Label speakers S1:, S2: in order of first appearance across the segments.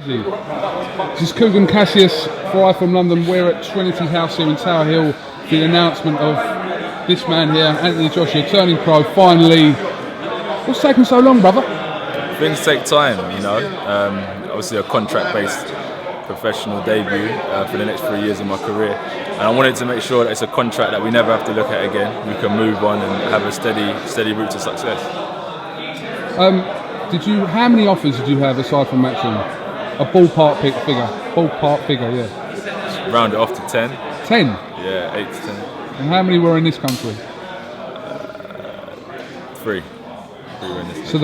S1: This is KUGAN CASSIUS, fly from London. We're at Trinity House here in Tower Hill. The announcement of this man here, Anthony Joshua, turning pro finally. What's taking so long, brother?
S2: Things take time, you know. Obviously a contract-based professional debut for the next 3 years of my career. And I wanted to make sure that it's a contract that we never have to look at again. We can move on and have a steady route to success.
S1: How many offers did you have aside from Matchroom? A ballpark figure, yeah.
S2: Round it off to 10.
S1: 10?
S2: Yeah, 8 to 10.
S1: And how many were in this country?
S2: 3. 3 were in this country.
S1: So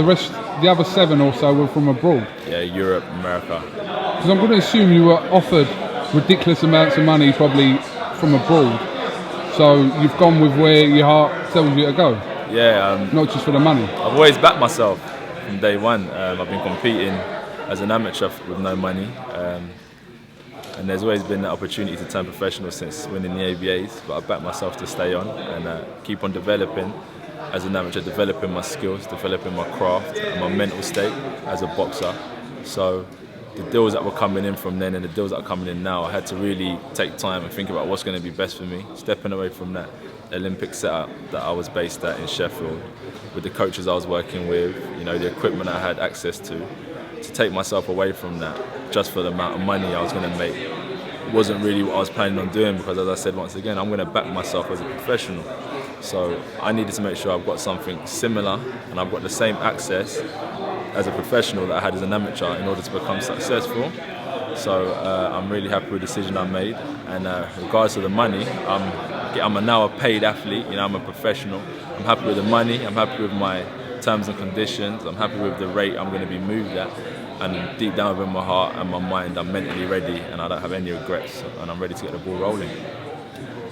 S1: the other 7 or so were from abroad?
S2: Yeah, Europe, America.
S1: Because I'm going to assume you were offered ridiculous amounts of money probably from abroad. So you've gone with where your heart tells you to go?
S2: Yeah.
S1: Not just for the money?
S2: I've always backed myself from day one. I've been competing as an amateur with no money, and there's always been that opportunity to turn professional since winning the ABAs, but I backed myself to stay on and keep on developing as an amateur, developing my skills, developing my craft and my mental state as a boxer. So the deals that were coming in from then and the deals that are coming in now, I had to really take time and think about what's going to be best for me, stepping away from that Olympic setup that I was based at in Sheffield, with the coaches I was working with, you know, the equipment I had access to take myself away from that just for the amount of money I was going to make wasn't really what I was planning on doing, because as I said once again, I'm going to back myself as a professional. So I needed to make sure I've got something similar and I've got the same access as a professional that I had as an amateur in order to become successful. So I'm really happy with the decision I made, and regardless of the money, I'm now a paid athlete, you know, I'm a professional. I'm happy with the money, I'm happy with my terms and conditions, I'm happy with the rate I'm going to be moved at, and deep down within my heart and my mind I'm mentally ready and I don't have any regrets, and I'm ready to get the ball rolling.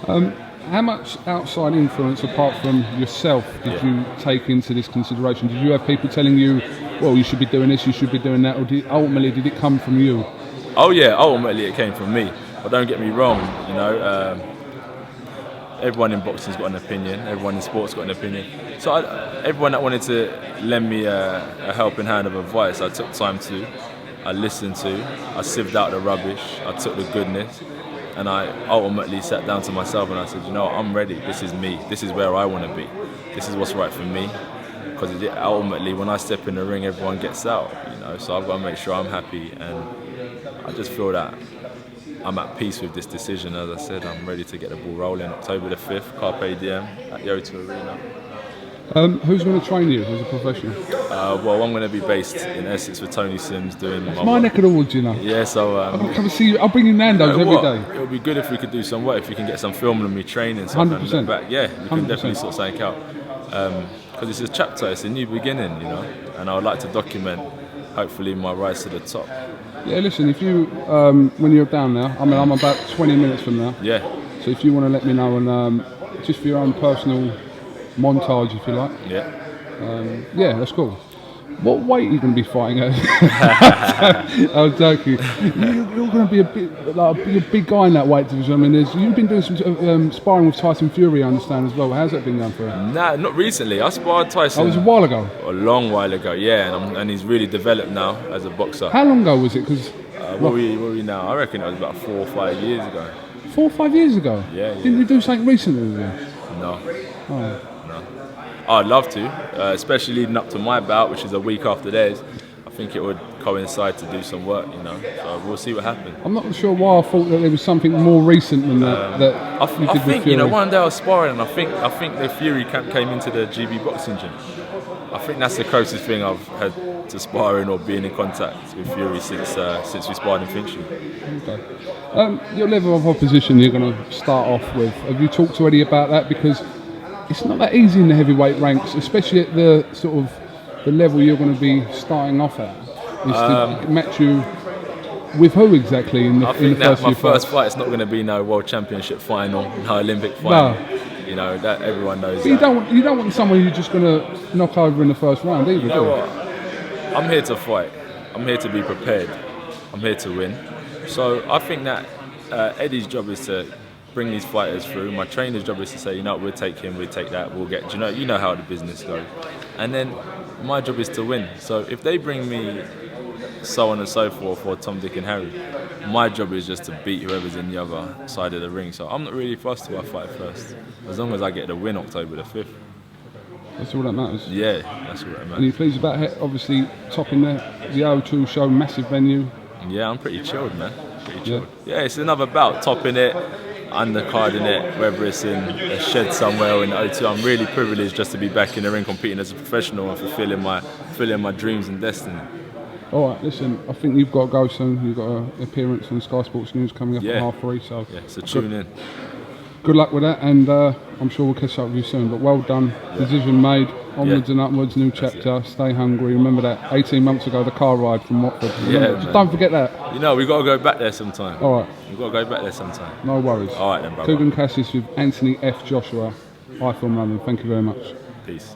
S1: How much outside influence apart from yourself did you take into this consideration? Did you have people telling you, well, you should be doing this, you should be doing that, or ultimately did it come from you?
S2: Oh yeah, ultimately it came from me, but don't get me wrong, you know, everyone in boxing's got an opinion, everyone in sport's got an opinion. So everyone that wanted to lend me a helping hand of advice, I took time to, I listened to, I sieved out the rubbish, I took the goodness, and I ultimately sat down to myself and I said, you know, I'm ready, this is me, this is where I want to be, this is what's right for me. Because ultimately when I step in the ring, everyone gets out, you know, so I've got to make sure I'm happy, and I just feel that I'm at peace with this decision. As I said, I'm ready to get the ball rolling. October the 5th, Carpe Diem at the O2 Arena.
S1: Who's going to train you as a professional?
S2: Well, I'm going to be based in Essex with Tony Sims doing
S1: my neck of the woods, you know.
S2: Yeah, so
S1: I'll come and see you. I'll bring you Nando's every day.
S2: It would be good if we could do some work, if you can get some film of me training.
S1: 100%.
S2: Back. Yeah, we can definitely sort something out. Because it's a chapter, it's a new beginning, you know, and I would like to document, hopefully, my rise to the top.
S1: Yeah, listen, if you, when you're down there, I mean, I'm about 20 minutes from now.
S2: Yeah.
S1: So if you want to let me know, and just for your own personal montage, if you like.
S2: Yeah.
S1: Yeah, that's cool. What weight are you going to be fighting at? I was joking. You're going to be a big guy in that weight division. I mean, you've been doing some sparring with Tyson Fury, I understand, as well. How's that been going for you?
S2: Nah, not recently. I sparred Tyson.
S1: Oh, it was a while ago?
S2: A long while ago, yeah. And he's really developed now as a boxer.
S1: How long ago was it? Because
S2: what are we now? I reckon it was about 4 or 5 years ago.
S1: 4 or 5 years ago?
S2: Yeah.
S1: Didn't you do something recently with him?
S2: No.
S1: Oh.
S2: I'd love to, especially leading up to my bout, which is a week after theirs. I think it would coincide to do some work, you know. So we'll see what happens.
S1: I'm not sure why I thought that there was something more recent than that.
S2: I think you know, one day I was sparring, and I think the Fury camp came into the GB boxing gym. I think that's the closest thing I've had to sparring or being in contact with Fury since we sparred in Finchley.
S1: Okay. Your level of opposition you're going to start off with. Have you talked to Eddie about that? Because it's not that easy in the heavyweight ranks, especially at the sort of the level you're going to be starting off at. Is to match you with who exactly in the first few fights?
S2: My first fight is not going to be no World Championship final, no Olympic final. No. You know, that everyone knows. But
S1: you don't want someone you're just going to knock over in the first round, either.
S2: You know what? I'm here to fight. I'm here to be prepared. I'm here to win. So I think that Eddie's job is to bring these fighters through. My trainer's job is to say, you know, we'll take him, we'll take that, we'll get, you know how the business goes. And then my job is to win. So if they bring me so on and so forth, or Tom, Dick and Harry. My job is just to beat whoever's in the other side of the ring. So I'm not really fussed who I fight first, as long as I get the win October the 5th.
S1: That's all that matters.
S2: Yeah, that's all that
S1: And
S2: matters.
S1: you pleased about it? Obviously topping the O2 show, massive venue.
S2: Yeah, I'm pretty chilled, man. Pretty chilled. Yeah, it's another bout, topping it, undercarding it, whether it's in a shed somewhere or in the O2. I'm really privileged just to be back in the ring competing as a professional and fulfilling my dreams and destiny.
S1: All right, listen, I think you've got to go soon. You've got an appearance on Sky Sports News coming up at 3:30. So
S2: yeah, so tune in.
S1: Good luck with that, and I'm sure we'll catch up with you soon. But well done, decision made, onwards and upwards, new chapter. Stay hungry. Remember that 18 months ago, the car ride from Watford. Just don't forget that.
S2: You know, we've got to go back there sometime.
S1: All right.
S2: We've got to go back there sometime.
S1: No worries.
S2: All right then, brother.
S1: KUGAN CASSIUS with Anthony F. Joshua, iFilm London. Thank you very much.
S2: Peace.